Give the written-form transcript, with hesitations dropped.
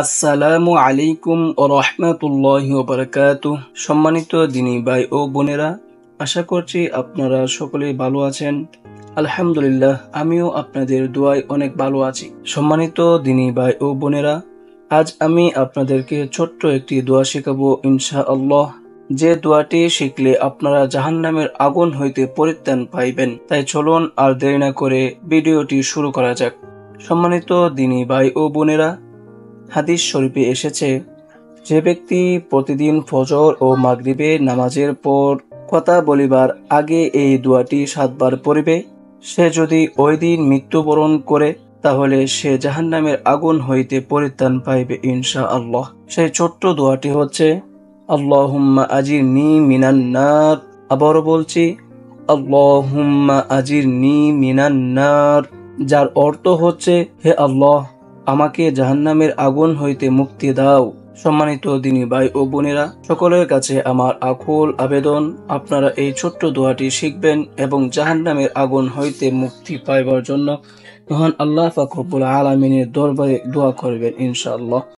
আসসালামু আলাইকুম ও রহমতুল্লাহি ওয়া বারাকাতুহ। সম্মানিত দিনী ভাই ও বোনেরা, আশা করছি আপনারা সকলেই ভালো আছেন। আলহামদুলিল্লাহ, আমিও আপনাদের দোয়ায় অনেক ভালো আছি। সম্মানিত দিনী ভাই ও বোনেরা, আজ আমি আপনাদেরকে ছোট্ট একটি দোয়া শেখাবো ইনশাআল্লাহ। যে দোয়াটি শিখলে আপনারা জাহান্নামের আগুন হইতে পরিত্রাণ পাইবেন। তাই চলুন আর দেরি না করে ভিডিওটি শুরু করা যাক। সম্মানিত দিনী ভাই ও বোনেরা, হাদিস শরীফে এসেছে, যে ব্যক্তি প্রতিদিন ফজর ও মাগরিবে নামাজের পর কথা বলিবার আগে এই দোয়াটি 7 বার পড়িবে, সে যদি ওই দিন মৃত্যুবরণ করে তাহলে সে জাহান্নামের আগুন হইতে পরিত্রাণ পাইবে ইনশাআল্লাহ। সেই ছোট্ট দোয়াটি হচ্ছে আল্লাহুম্মা আজিরনি মিনান নার। আবারও বলছি, আল্লাহুম্মা আজিরনি মিনান নার, যার অর্থ হচ্ছে, হে আল্লাহ, আমাকে জাহান্নামের আগুন হইতে মুক্তি দাও। সম্মানিত দিনী ভাই ও বোনেরা, সকলের কাছে আমার আকুল আবেদন, আপনারা এই ছোট্ট দোয়াটি শিখবেন এবং জাহান্নামের আগুন হইতে মুক্তি পাইবার জন্য মহান আল্লাহ পাক রব্বুল আলামিনের দরবারে দোয়া করবেন ইনশাআল্লাহ।